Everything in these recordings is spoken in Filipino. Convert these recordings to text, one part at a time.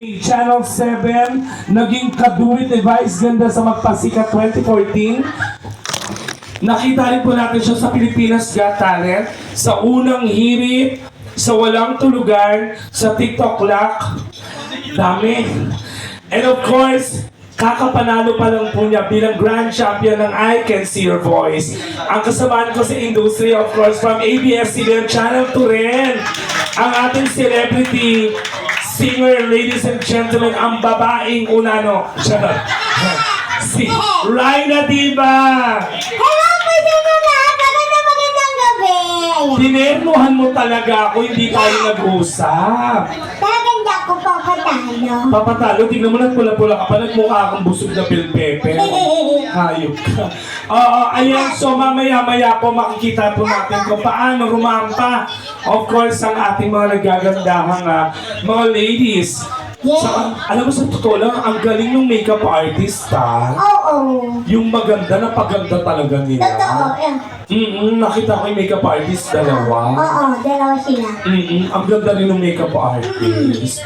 Channel 7, naging kaduwit ni Vice Ganda sa Magpasikat 2014. Nakita rin po natin siya sa Pilipinas Got Talent, sa unang hirit, sa Walang Tulugan, sa TikTok Lock. Dami. And of course, kakapanalo pa lang po niya bilang Grand Champion ng I Can See Your Voice. Ang kasamaan ko sa industry, of course, from ABS-CBN Channel 2 rin, ang ating celebrity singer, ladies and gentlemen, ang babaeng unano. Si Raina Diva. Hello po sa inyo lahat! Magandang gabi! Tinernuhan mo talaga ako, hindi tayo nag-usap. Talagang di ako papatalo. Papatalo, tingnan mo lang pula-pula ka pa, nagmukha kang busog na pilpepe. Hayop ka. Ayan, so mamaya-maya po makikita po natin kung paano rumampa. Of course, ang ating mga nagagandahang mga ladies. Yes. Saka, alam mo sa totoo lang, ang galing ng makeup artist, ha? Oo. Yung maganda na paganda talaga nila. Totoo. Nakita ko yung makeup artist, dalawa. Oo, dalawa sila. Ang ganda rin ng makeup artist.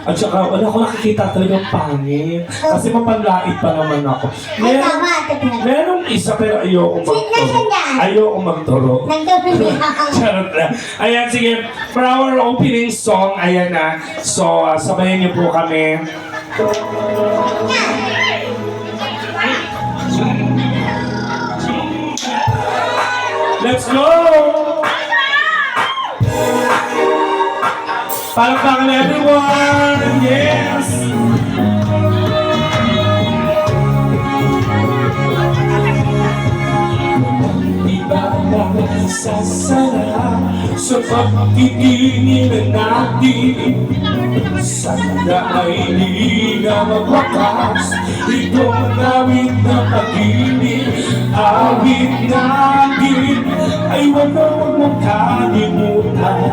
At saka, wala ko nakikita talagang pangit. Kasi mapanlait pa naman ako. Ay, tama. Totoo. Merong isa pero ayoko magturo. Ayoko magturo. Nagdumi Charot lang. Ayan, sige. For our opening song, ayan na. So, sabayan niyo po kami. Let's go! Palakpakan everyone! Yes! Iba na sasara sa pagtitingin natin. Sana ay di na magwakas itong awit na pag-ibig. Awit natin ay wag mong kalimutan.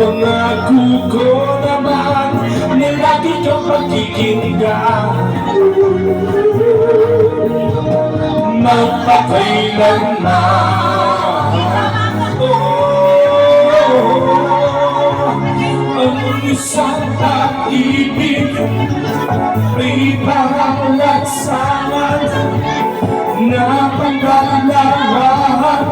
Pangako ko naman na lagi kang pagkikinggan. Magpakailanman. Ang isang pag-ibig ay parang lansangan na pangalaman.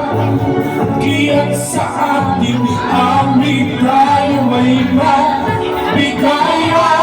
Kiyan sa ating awit tayo may magbigayan.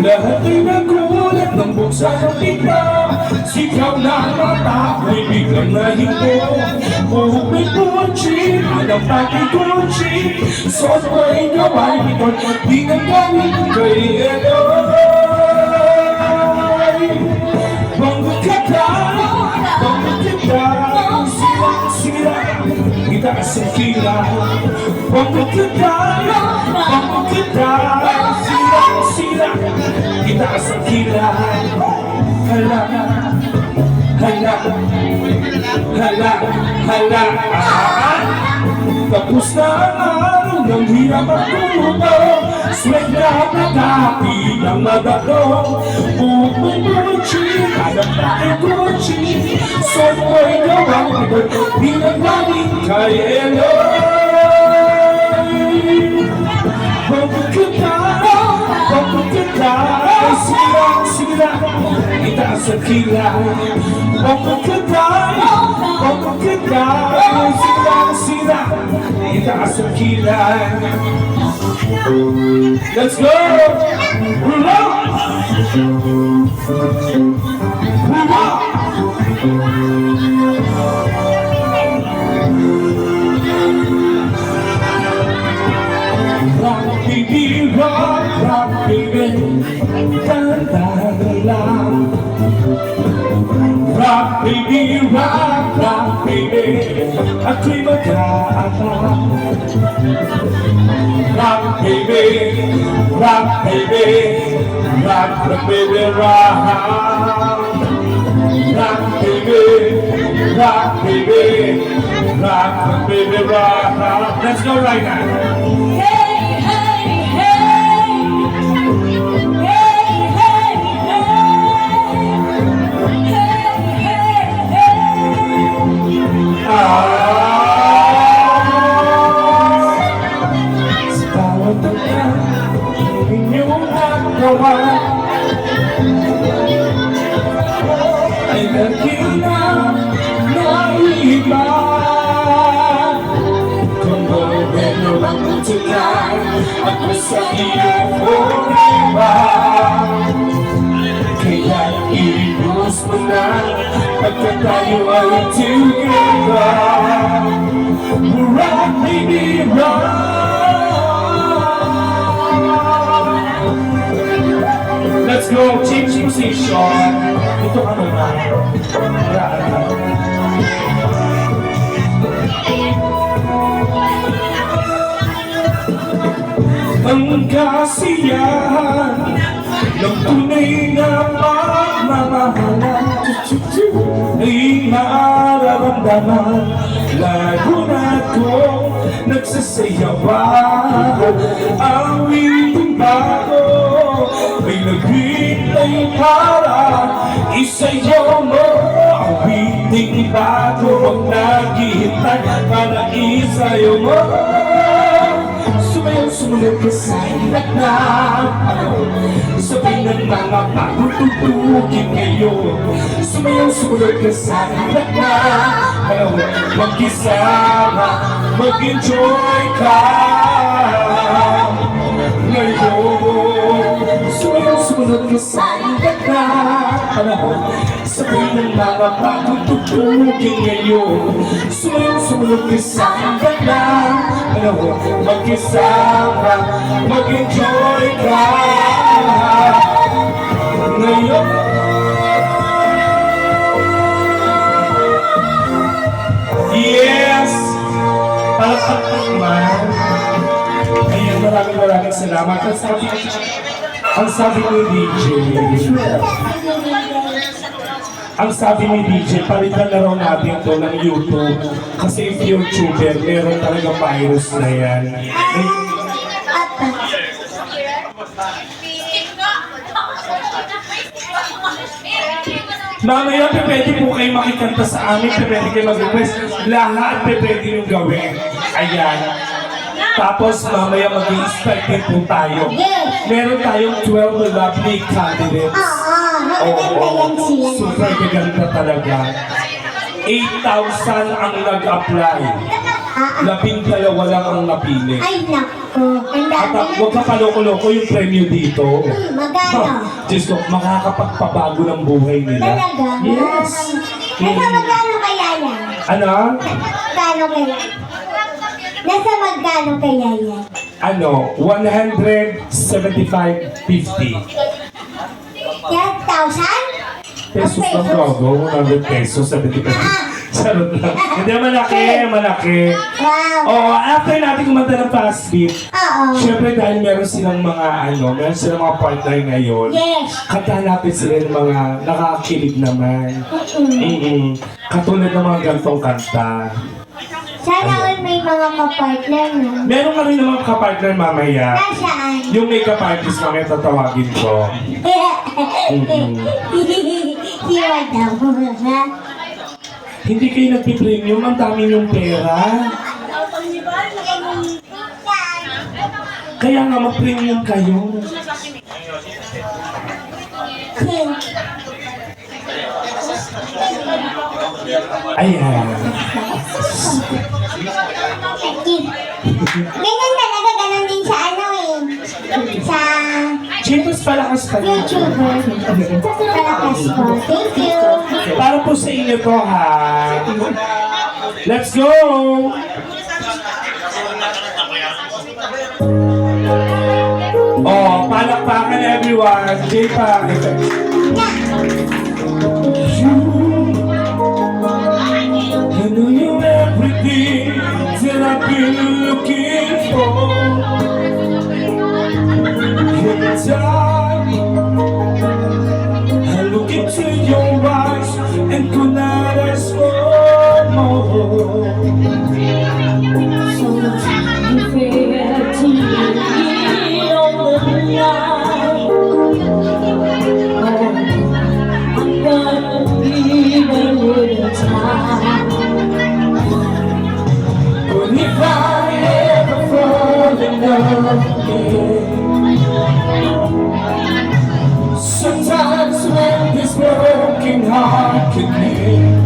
Lahat ay nagulat ng buksan ng kita. Sigaw na mata, may biglang nahinto. Buhok may punchi, alam natin kunchi. Sot mo ay gaway, ito'y di nang gamit kay Eloy. Bangot ka sira, itaas ang kila. Bangot ka sira, itaas ang kila. Hala. Tapos na ang araw ng hirap at tumuto. Swag na naghapi ng madadong. Buhok mo'y bunchi, alam na ay kunchi. Sot mo'y gawang di nang galing kay Eloy. Bangot ka, sira, itaas ang kila. Bangot ka, sira, itaas ang kila. Let's go! Rock, baby, tanda lang. Rock, baby, ako'y mag-aata. Rock baby, rock baby, rock baby, rock. Rock baby, rock baby, rock baby, rock. Let's go right now. Hey, hey, hey. Hey, hey, hey. Hey, hey, hey. Sa bawat tagal, inyong nagawa ay nagkina na iba. Kung gawin ang tonight, ako sa iyo forever. Kaya i-lose mo na pagkat tayo ay together. Rock baby, rock. Let's go, change position. Ito ano na? Ang kasiyahan ng tunay na pagmamahalan ay mararamdaman lalo na kung nagsasayawan. Ang wiling bago ay naghintay para isayaw mo. Ang wiling bago ang naghihintay para isayaw mo. Sumayaw, sumunod ka sa ilat na sabay ng mga pagtutugin ngayon. Sumayaw, sumunod ka sa ilat na mag-isama, mag-enjoy ka ngayon. Sumayaw, sumunod ka sa ilat na sabay ng mga pagtutugin ngayon. Sumayaw, sumunod ka sa ilat na mag-isama, mag-enjoy ka ngayon. Yes! Palakpak naman. Ayan, maraming salamat. Ang sabi ni DJ, palitan na raw natin to ng YouTube. Kasi if YouTuber, meron talaga virus na yan. Mamaya, pwede po kayo makikanta sa amin, pwede kayo mag-request. Lahat pwede yung gawin. Ayan. Tapos mamaya mag-i-start din po tayo. Meron tayong 12 lovely candidates. Oo, super gaganda talaga. 8,000 ang nag-apply. 12 lang ang napili. Ay, naku. Ang At dami. huwag ka paloko-loko yung premyo dito. Magkano? Diyos ko, makakapagpabago ng buhay nila. Talaga? Yes. Nasa magkano kaya yan? Ano? Magkano kaya? Nasa magkano kaya yan? Ano? 175.50 Yan, 1,000? pesos lang gago. 100 pesos, 75. Charot lang. Hindi, malaki. Wow. Oh, after natin kumanta ng fast beat, Oo. syempre dahil meron silang mga meron silang mga partner ngayon. Yes. Kantahan natin sila ng mga nakakakilig naman. Katulad ng mga gantong kanta. Sana all may mga kapartner na. Meron ka rin naman kapartner mamaya. Nasaan? Yung makeup artist mamaya tatawagin ko. Si Madam. Hindi kayo nagpipremium, ang dami yung pera. Kaya nga mag-premium kayo. Ayan. Ganyan talaga, ganun din sa sa Chicos, palakas pa yun. YouTuber. Palakas ko. Thank you. Para po sa inyo to, ha? Let's go! Oh, palakpakan everyone. J-Pac. You know you're everything that I've been looking for. Every time I look into your eyes and could not ask for more. So you fair to me on the line. I'm gonna be there with the time. But if I ever fall in love again, sometimes when this broken heart can heal,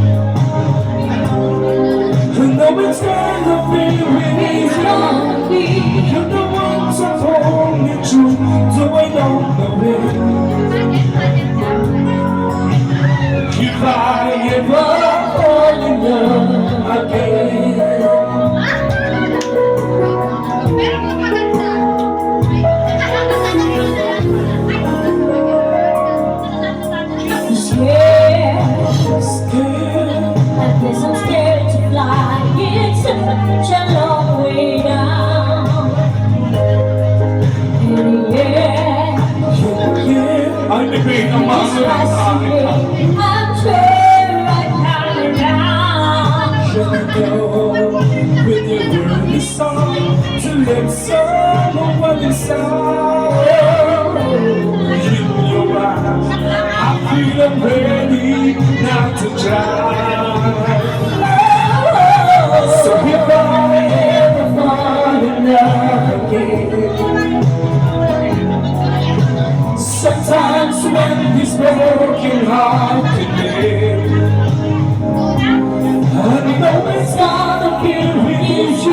I know it's gonna be really easy. You're the one to hold me true, so I don't know it. If I ever fall in love again, I guess I'm scared to fly. It's such a long way down. And yeah, I'm the great it's fascinating. I'm sure right down and down. Should I go with your worldly song to let someone inside? In your eyes, I feel I'm ready now to try. So if I ever fall in love again, sometimes when this broken heart can live, I know it's gonna be really easy.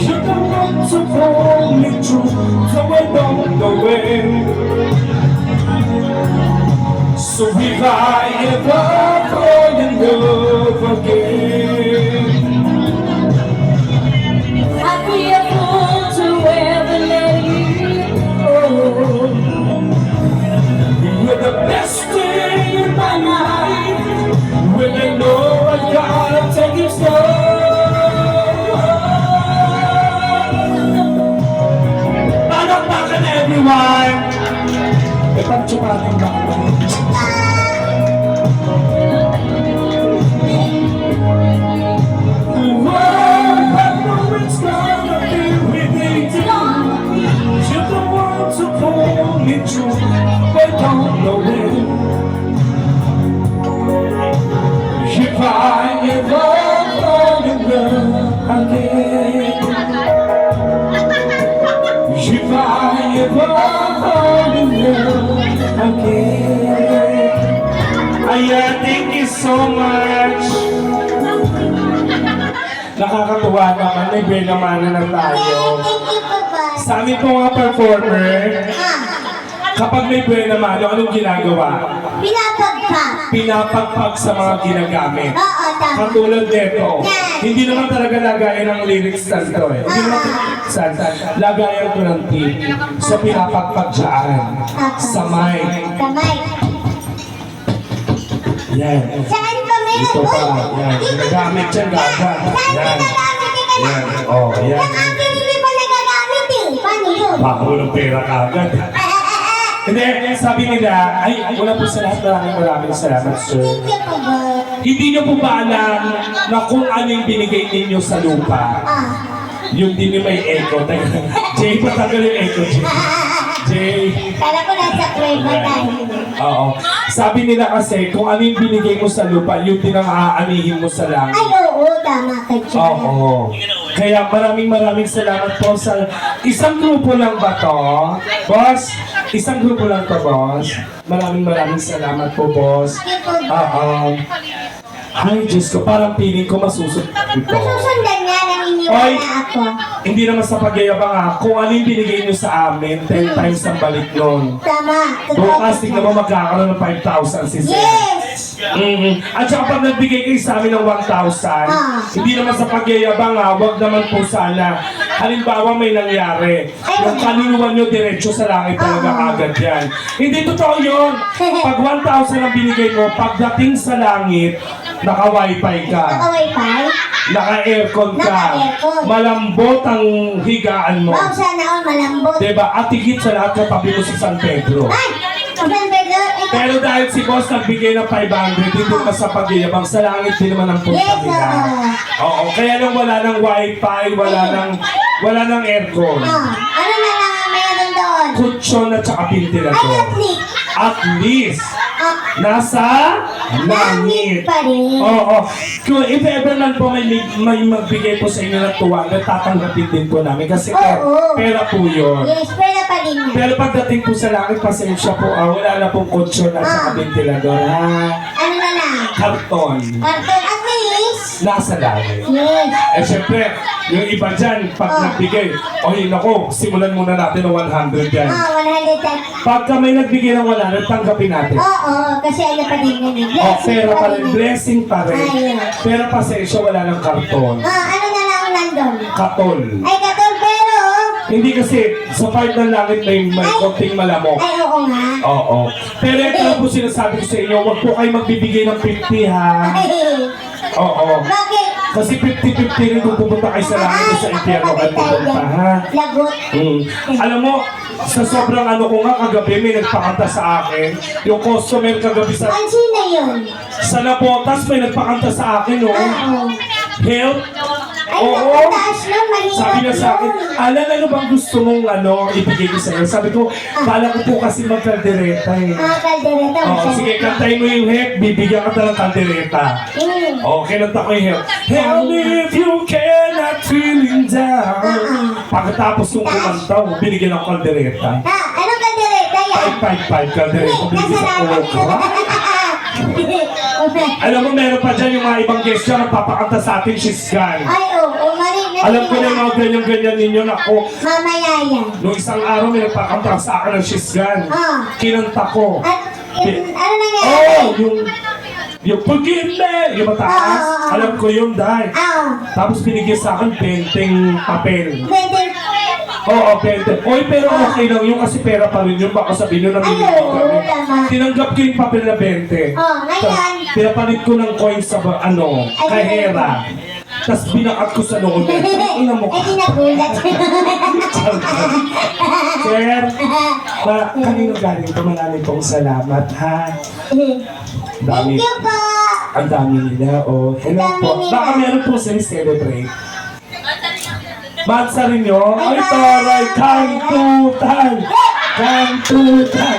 You don't want to hold me true, so I don't know when. So if I ever fall in love again, I'd be a fool to ever let you go. you're the best thing in my life. When I know I gotta take it slow. Palakpakan everyone! Ipagtsumating ba ako? Oh, I know it's gonna be really easy. You're the one to hold me true, but don't know when. If I ever fall in love again, if I ever fall in love again. Aya, thank you so much. Nakakatuwa naman, may benamana na tayo. Thank you, Papa. Sa amin po mga performer, kapag may benamano, anong ginagawa? Pinapagpa. Pinapagpag sa mga ginagamit. Oo, tama. Katulad nito, Yes. hindi naman talaga lagayan ng lyrics nito eh. Hindi naman lagayan ko ng tip. So pinapagpag dyan. Sa mic. Kamay. Yan. Saan pa meron? Dito pa. Yan. Ginagamit yan gaga. Saan Yan. nagagamit? Ika na. Yan. Oh, yan. Yung akin hindi pa nagagamit eh. Paano yun? Bako ng pera kagad. Hindi, sabi nila, ay, una po sa lahat, maraming salamat, sir. Thank you, Papa. Hindi niyo po ba alam na kung ano yung binigay ninyo sa lupa, yung din yung may echo? Jay, patagal yung echo, Jay. Jay. Kala ko nasa prueba tayo. Oo. Sabi nila kasi, kung ano yung binigay mo sa lupa, yun din ang aanihin mo sa langit. Ay, oo, tama ka dyan. Oo. Kaya maraming salamat po sa... Isang grupo lang ba to? Boss? Isang grupo lang to, boss? Maraming salamat po, boss. Oo. Ay, Diyos ko, parang feeling ko masusunod ito. Masusundan niya, naniniwala Oy. ako. Hindi naman sa pagyayabang ha, kung ano yung binigay nyo sa amin, 10 times ang balik nun. Tama. Bukas, tignan mo magkakaroon ng 5,000 si Sir. Yes! At saka pag nagbigay kayo sa amin ng 1,000, hindi naman sa pagyayabang ha, wag naman po sana. Halimbawa may nangyari, yung kaluluwa nyo diretso sa langit talaga agad yan. Hindi totoo yun. Pag 1,000 ang binigay mo, pagdating sa langit, Naka-wifi ka. Naka-wifi? Naka-aircon ka. Naka-aircon. Malambot ang higaan mo. Wow, sana all malambot. Diba? At higit sa lahat katabi mo si San Pedro. Ay! San Pedro, ikaw. Pero dahil si boss nagbigay ng 500, hindi ka sa pagyayabang, sa langit din naman ang punta Yes, nila. Oo, kaya lang wala ng wifi, wala ng aircon. Ano na lang ang meron doon? Kutsyon at saka Ay, ventilador. Netflix. At least, nasa langit. Pa rin. Oo. Kung if ever man po may magbigay po sa inyo ng tuwa, tatanggapin din po namin. Kasi Oo. pera po yun. Yes, pera pa rin yan. Pero pagdating po sa langit, pasensya po, wala na pong kutsyon at saka ventilador. Ano na lang? Karton. Cartoon at least. Nasa langit. Yes. Eh syempre, yung iba dyan, pag nagbigay, nako, simulan muna natin ng 100 yan. 100 times. Pagka may nagbigay ng 100, tanggapin natin. Oo, kasi ano pa din yun. Pera pa rin, blessing pa rin. Ayun. Pero pasensya, wala ng karton. Ano na lang ang nandun? Katol. Ay, katol, pero... Hindi kasi, sa part ng langit may konting malamok. Ay, oo nga. Oo. Pero ito lang po sinasabi ko sa inyo, huwag po kayo magbibigay ng 50 ha. Ay, Oo. bakit? Kasi 50-50 rin kung pupunta kayo sa langit o sa impyerno kayo pupunta ha. Lagot. Alam mo, sa sobrang ano ko nga kagabi, may nagpakanta sa akin. Yung customer kagabi Ang sino yun? sa Nabotas may nagpakanta sa akin, no? Oo. Help! Ay, Oo! taas nun, mahirap Sabi niya sa akin, yun. Alan, ano bang gusto mong ibigay ko sa'yo? Sabi ko, kala ko po kasi magkaldereta eh. Kaldereta. Oo, sige, kantayin mo yung help, bibigyan ka ng kaldereta. Oo, kinanta ko yung help. Help me if you cannot feeling down. Pagkatapos yung kumanta, binigyan ng kaldereta. Anong kaldereta yan? 555 kaldereta, binigyan sa ulo ko. Alam mo, meron pa dyan yung mga ibang guest dyan nagpapakanta sa atin, she's gone. Ay, oo, mali. Alam ko na yung mga ganyan-ganyan ninyo na ako. Mamaya yan. Nung isang araw may nagpapakanta sa akin ng she's gone. Kinanta ko. At, ano nangyari? Oh, yung forgive me, yung mataas. Oo. Alam ko yun, dahil. Tapos binigyan sa akin 20 papel. Oo, 20. Oy, pero okay lang yun kasi pera pa rin yun. Baka sabihin nyo na Ay, oo, tama. tinanggap ko yung papel na 20. Ngayon. Pinapalit ko ng coins sa kahera. Tapos binakat ko sa noon. Ina mo. Ay, nagulat. Sir, kanino galing ito? Maraming pong salamat, ha? Thank you po. Ang dami nila, oh. Hello Ang dami po. nila. Baka meron po sila celebrate. Bansa rin nyo? Ay, taray, kantutan! Kantutan!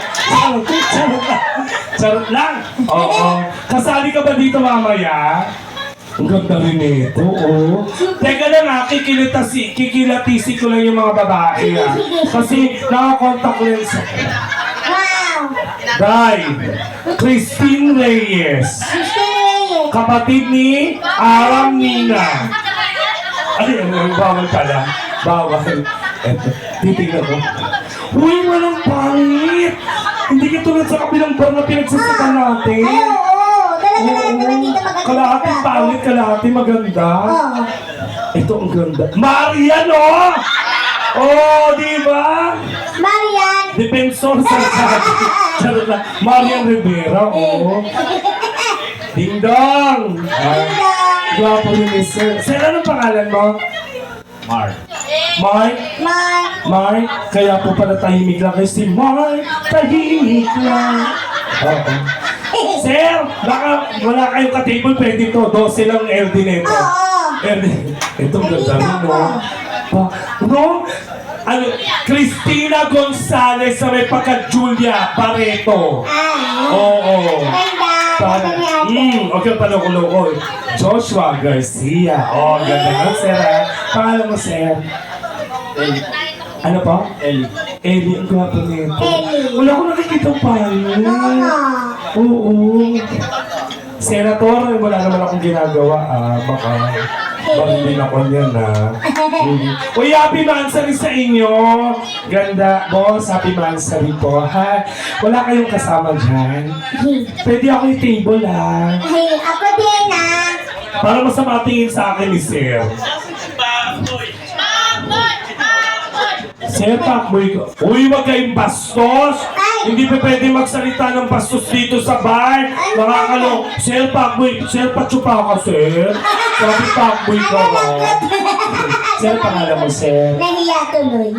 Charot lang! Oo. Kasali ka ba dito mamaya? Ang ganda rin ito, oh. Teka lang ha, kikilatisi ko lang yung mga babae ha. Kasi nakakontak lens ako. Wow. Dai, Christine Reyes. Christine Reyes. Kapatid ni Aram Nina. Ay, bawal pala. Bawal. Eto, titignan ko. Uy, walang pangit! Hindi ka tulad sa kabilang bar na pinagsasita natin. Ay, oo. Talaga naman dito maganda. Kalahati pangit, kalahati maganda. Oo. Ito ang ganda. Marian, oh! Oh, di ba? Marian. Defensor sa charot lang. Marian Rivera, oh. Ding dong! Gwapo rin ni Sir. Sir, anong pangalan mo? Mark. Mark? Mark? Kaya po pala tahimik lang kayo si Mark. Tahimik lang. Oo. Sir, baka wala kayong ka-table, pwede to. 12 lang LD nito. LD. Ito ganda rin, no? No? Ano? Christina Gonzalez sa may pagka-Julia Barreto. Oo. Okay, paloko-loko. Joshua Garcia. Oh, ganda nga, sir, ha? Pangalan mo, sir? Ano pa? Ellie, ang gwapo nito. Wala ko nakikita pangit. Oo. Senator, wala naman akong ginagawa. Baka hindi ako niyan, Uy, happy mansari sa inyo. Ganda, boss. Happy mansari po, ha? Wala kayong kasama dyan. Pwede ako yung table, ha? Ay, ako din, Para masama tingin sa akin ni Sir. Sir, pakboy ko. Uy, wag kayong bastos! Ay, Hindi pa pwede magsalita ng bastos dito sa bar. Nakakalo. Sir, pakboy. Sir, patsupa ka, sir. Sabi, pakboy ka ba? Sir, pangalan mo, sir? Nahiya tuloy.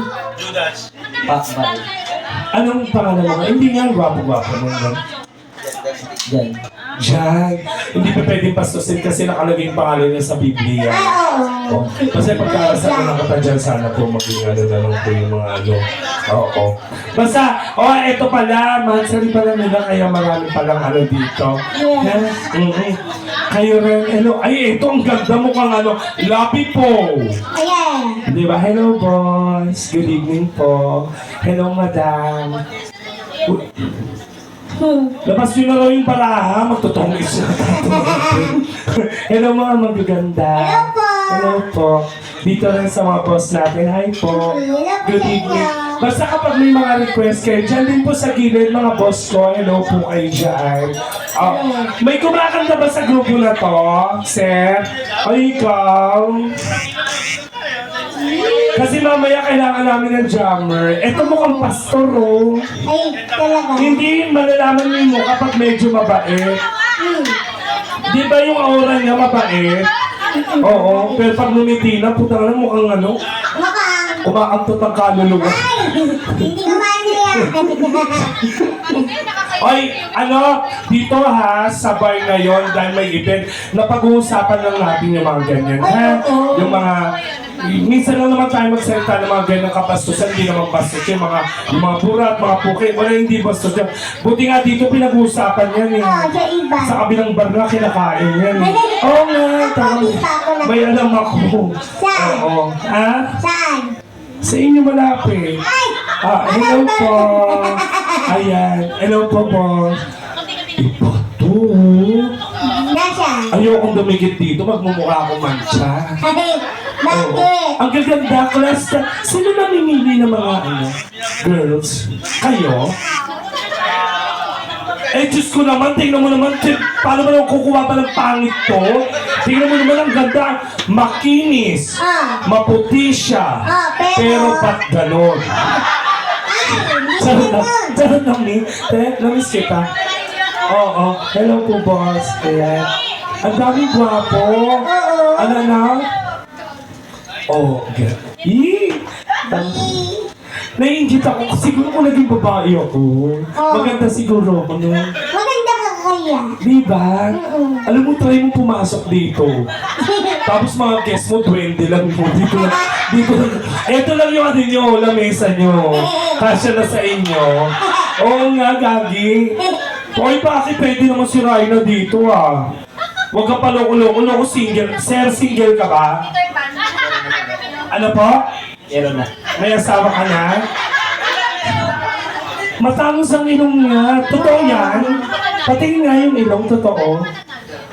Pakbal. Anong pangalan mo? Hindi nga, gwapo-gwapo mo. Diyan. Diyan. Hindi pa pwedeng pastusin kasi nakalagay yung pangalan niya sa Biblia. Ay, oo. Kasi pagkarasal ko ng kata dyan, sana po maging ano na lang po yung mga ano. Oo. Basta, eto pala, mansari pala nila, kaya marami palang ano dito. Yeah. Kayo rin, hello. Ay, ito, ang ganda mo kang ano, Lapi po. Ayan. Di ba? Hello, boys. Good evening po. Hello, madam. Uy, labas nyo na raw yung baraha, magtutungis na tayo. Hello mga magaganda. Hello po. Hello po. Dito rin sa mga boss natin. Hi po. Hello po Good sa evening. inyo. Basta kapag may mga request kayo, dyan din po sa gilid mga boss ko. Hello po kayo dyan. May kumakanta ba sa grupo na to, sir? Ay, ikaw? Kasi mamaya kailangan namin ng jammer. Ito mukhang pastor, oh. Ay, talaga. Hindi malalaman mo mo kapag medyo mabait. Di ba yung aura niya mabait? Oo, pero pag lumiti na, putang na mukhang ano, Mukhang. kumakantot ang kaluluwa. Ay, hindi ko maniya. Ay, ano, dito ha, sa bar ngayon, dahil may event, napag-uusapan lang natin yung mga ganyan, ha? Yung mga, minsan lang naman tayo magsalita ng mga ganyan kapastusan, hindi naman bastos yung mga burat, mga puke, wala hindi bastos yan. Buti nga dito pinag-uusapan yan eh. Oo, sa iba. Sa kabilang bar na kinakain yan. Oo nga, tama. May alam ako. Saan? Oo. Ha? Saan? Sa inyo malapit. Ay! Hello po. Ayan. Hello po, boss. Iba to. Nasaan? Ayokong dumikit dito, magmumukha akong mancha. Ay, Oo. bakit? Ang gaganda, class. Sino namimili ng mga girls? Kayo? Eh, Diyos ko naman, tingnan mo naman, paano ba naman kukuha pa ng pangit to? Tingnan mo naman ang ganda, makinis, maputi siya, pero ba't ganon? Charot lang, charot lang, namiss kita. Oo, hello po, boss. Ayan. Ang daming gwapo. Ano na? Oh, okay. Naiingit ako. Siguro kung naging babae ako. Maganda siguro ako, no? Maganda ka kaya. Diba? Alam mo, try mo pumasok dito. Tapos mga guest mo, 20 lang mo. Dito lang. Ito lang yung ano nyo, lamesa nyo. Kasya na sa inyo. Oo nga, Gagi. Hoy, bakit pwede naman si Raina dito, ah? Huwag ka pa loko-loko. Loko single. Sir, single ka ba? Ano po? Meron na. May asawa ka na? Matangos ang ilong niya. Totoo yan. Patingin nga yung ilong, totoo.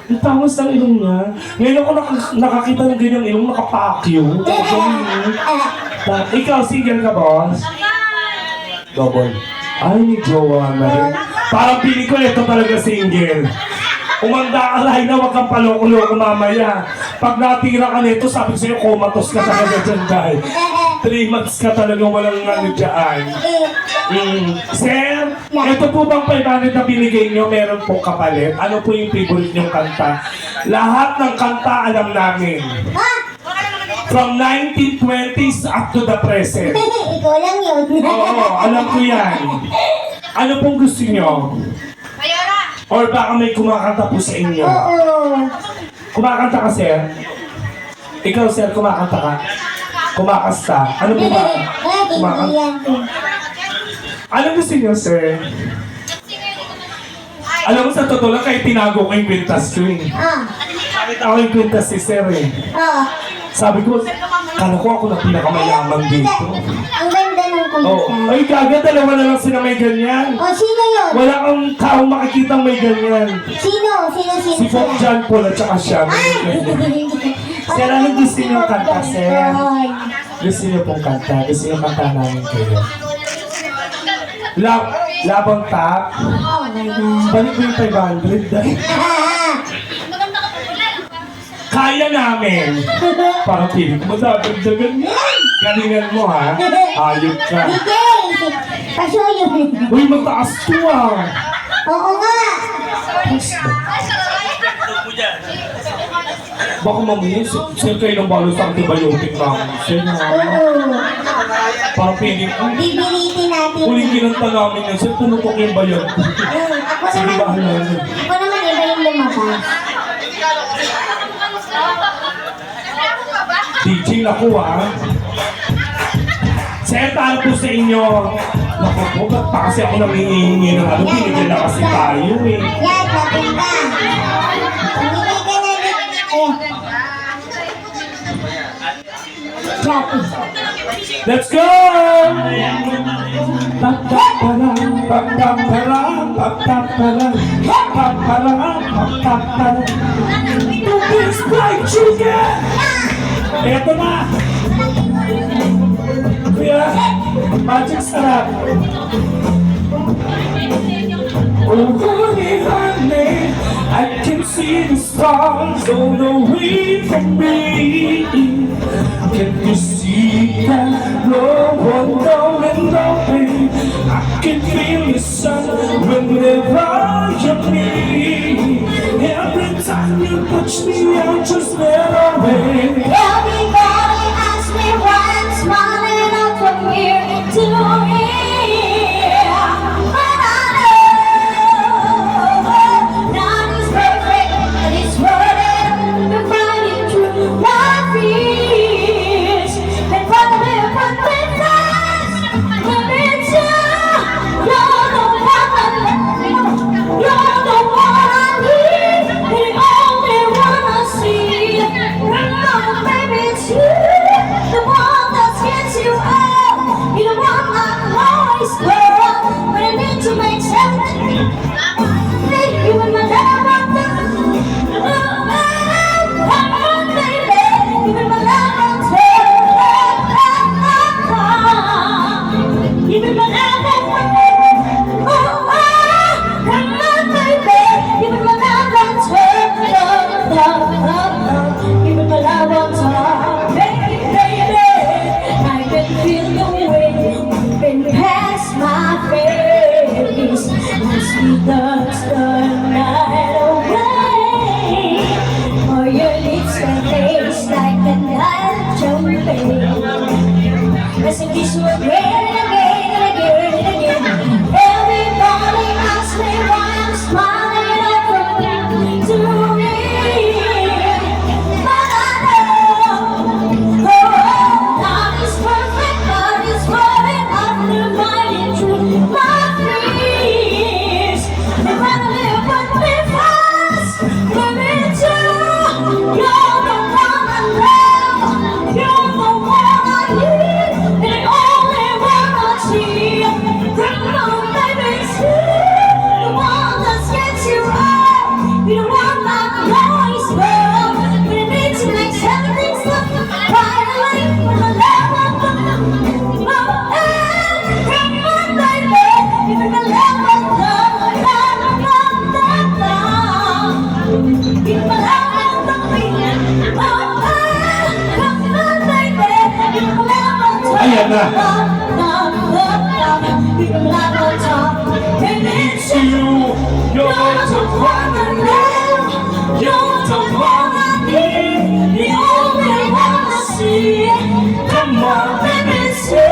Ang tangos ang ilong niya. Ngayon ako nakakita ng ganyang ilong, nakapakyo. Ikaw, single ka, boss? Double. Ay, may jowa na rin. Parang pili ko, ito talaga single. Umanda ka lang na, huwag kang paloko-loko mamaya. Pag natira ka nito, sabi ko sa'yo, komatos ka talaga dyan dahil 3 months ka talagang walang ano dyan. Sir, ito po bang 500 na binigay nyo, meron po kapalit? Ano po yung favorite nyong kanta? Lahat ng kanta alam namin. From 1920s up to the present. Ikaw lang yun. Oo, alam ko yan. Ano pong gusto nyo? Or baka may kumakanta po sa inyo? Oo. Kumakanta ka, sir? Ikaw, sir, kumakanta ka? Kumakasta? Ano po ba? Hindi Kumakanta? yan. Ano gusto niyo, sir? Alam mo, sa totoo lang, kahit tinago ko yung kwintas ko eh. Nakita ko yung kwintas si sir eh. Oo. Sabi ko, kala ko ako na pinakamayaman dito. Ang ganda ng Oh, kumita. ay gaga, dalawa na lang sila may ganyan. O, sino yun? Wala kang taong makikita may ganyan. Sino? Si Pop John Paul at saka siya. may ganyan. Sir, anong gusto niyo kanta, sir? Gusto niyo pong kanta? Gusto niyo kanta namin kayo? Labang tap? Oh my God. Balik mo yung 500 dahil kaya namin. Parang pilit mo, dadagdagan yan. Galingan mo ha. Ayok ka. DJ, pasuyo. Uy, mataas to ah. Oo nga. Baka mamaya, sir kayo ng balo sa antibiotic namin. Sir, Oo. parang piling ko. Bibiritin natin. Huling kinanta namin yan, sir, tunukok yung bayan. Ako Sige, naman, bahala na. ako naman iba yung lumabas. Teaching ako ah. Sir, talo po sa inyo. Naku po, ba't pa kasi ako namihingi ng ano? Binigyan na kasi tayo eh. Yan, lapit ka. Bibigyan ka na rin. Ayan. Lapit. Let's go! Papapara, papapara, papapara, papapara, papapara. Please fly chicken! Eto na! Kuya, magic sarap. Oh, honey, honey, I can see the stars all the way from me. Can you see that no one going away? I can feel the sun whenever you're near. Every time you touch me, I just melt away. Everybody asks me why I'm smiling up from here to here. But I know nothing's perfect, and it's worth it. Been fighting through my fears. Been fighting for things. Let me tell you're the one I love. You're the one I need. The only one I see. Remember, baby, it's you. The one that gets you up. You're the one I always go. When I need to make sense. You in my life. That's the night away. Or your lips can taste like the night champagne. As if this were again and again and again and again. Everybody asks me why I'm smiling up from to me. But I know, not is perfect, but it's running after fighting through my fears. If I live but be fast, let me tell you're the one I love. You're the one I need, the only one I see. Come on, baby, see the one that gets you up. You're the one that always will. When it needs to make everything stop. Finally, when the love of the come on, baby, give me the love of the give me the love of the come on, baby, give me the love of the Ayan na. give me the love of the It's you. You're the one I love. You're the one I need. the only one I see. Come on, baby, it's you.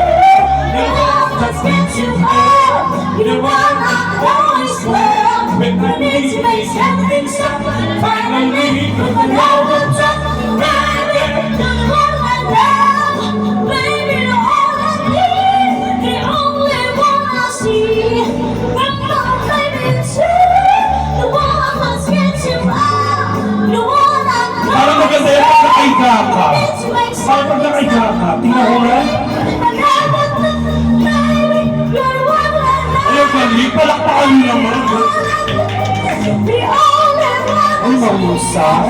The one that gets you up. You're the one I always love. When I need to make everything stop. Finally, with the love of the baby. The one I love, baby, the one I need, the only one I see. Come on, baby, it's you. The one that gets you up. The one I Parang maganda yung pag nakahiga ka. Parang pag nakahiga ka. Tingnan mo na. Ayun, Kali, palakpakan nyo naman. Ay, mahusay.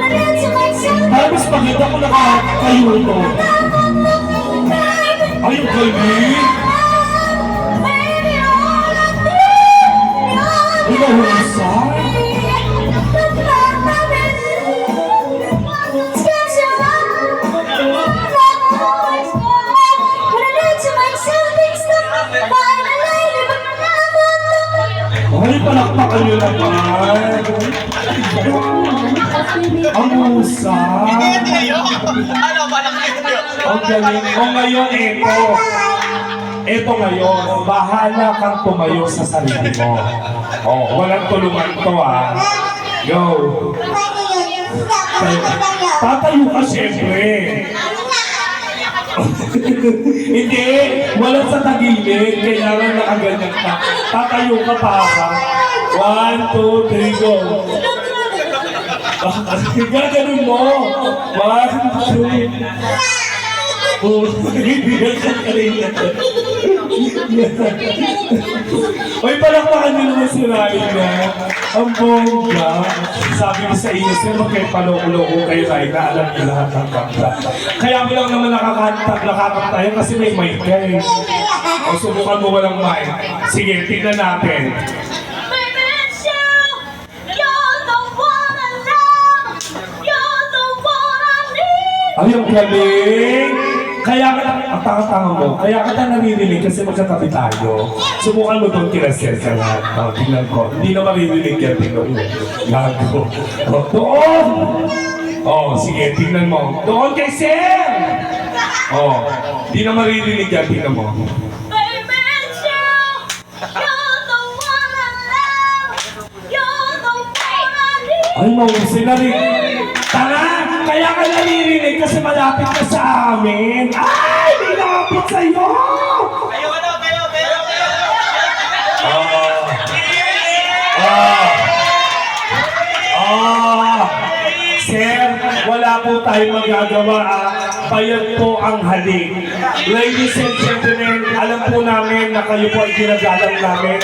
Parang mas pagkita ko nakakayo ito. Ayun, Kali. Ay, mahusay. Palakpakan nyo naman. Ang musa. Ang galing. O ngayon, eto ngayon, bahala kang tumayo sa sarili mo. Oh, walang tulungan to ah. Go. Paano yun? Hindi ako magtayo. Tatayo ka siyempre. Hindi, walang sa tagilid. Kailangan nakaganyan ka. Tatayo ka pa ka. 1, 2, 3, go. Gaganon mo. 1, 2, hindi yan sa kanina. Uy, palakpakan nyo naman si Raina. Ang bongga. Sabi ko sa inyo, sir, kayo paloko-loko kayo, Raina. Alam niyo lahat ng kanta. Kaya mo lang naman nakakanta yun kasi may mic ka eh. O, subukan mo walang mic. Sige, tignan natin. Baby, it's you. You're the one I love. You're the one I need. Ay, ang galing! Kaya ka, ang tanga-tanga mo, kaya ka na naririnig kasi magkatabi tayo. Subukan mo doon kila Sir ka na. O, tingnan ko. Hindi na maririnig yan, tingnan mo. Gago. O, doon! O, sige, tingnan mo. Doon kay Sir! O, hindi na maririnig yan, tingnan mo. Baby, it's you. You're the one I love. You're the one I need. Ay, mausay na rin. Tara! Kaya ka naririnig kasi malapit ka sa amin. Ay, di lapit sa'yo! Sir, wala po tayong magagawa. Bayad po ang halik. Ladies and gentlemen, alam po namin na kayo po ay ginagalang namin.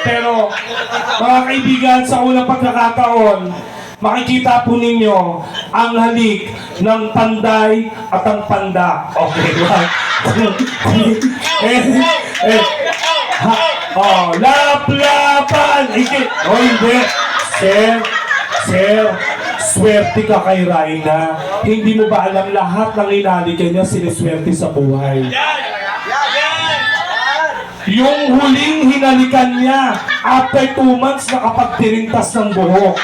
Pero, mga kaibigan, sa unang pagkakataon, makikita po ninyo ang halik ng panday at ang panda. Okay, right? Lap-lapan! Oh, hindi. Sir, swerte ka kay Raina. Hindi mo ba alam lahat ng inalikan niya siniswerte sa buhay? Yung huling hinalikan niya, after 2 months nakapagtirintas ng buhok.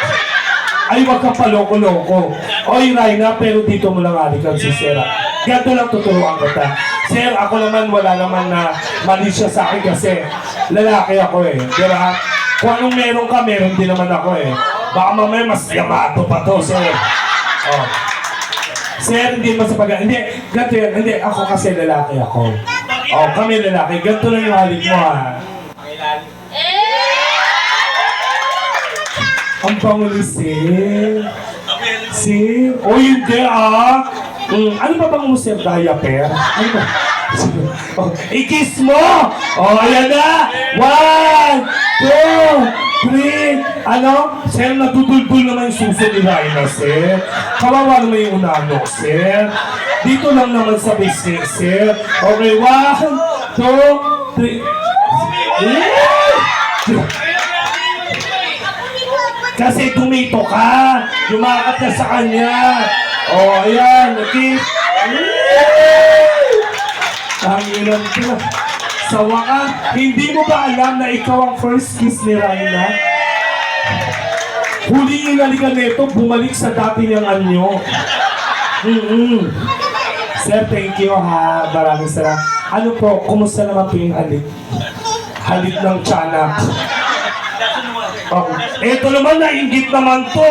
Ay, wag ka paloko-loko. Oy, Raina, pero dito mo lang halikan si Sir. Ganto lang tuturuan kita. Sir, ako naman, wala naman na mali siya sa akin kasi lalaki ako eh. Diba? Kung anong meron ka, meron din naman ako eh. Baka mamaya mas yamato pa to, Sir. Oh. Sir, hindi mo sa hindi, ganito yan. Hindi, ako kasi lalaki ako. Oh, kami lalaki. Ganito lang yung halik mo ha. Ang bango ni Sir. Sir? O hindi ah. Ano ba bang mo, Sir? Diaper? Ano ba? Oh, i-kiss mo! Oh, ayan na! 1, 2, 3. Ano? Sir, natutulbul naman yung suso ni Raina, Sir. Kawawa naman yung unanok, Sir. Dito lang naman sa business, Sir. Okay, 1, 2, 3. Kasi tumito ka. Yumakap ka sa kanya. O, oh, ayan. Okay. Tanginan ka. Sa wakas, hindi mo ba alam na ikaw ang first kiss ni Raina? Huling inalikan nito, bumalik sa dati niyang anyo. Sir, thank you ha. Maraming salamat. Ano po, kumusta naman po yung halik? Halik ng tiyanak. Oh, eto naman, nainggit naman to.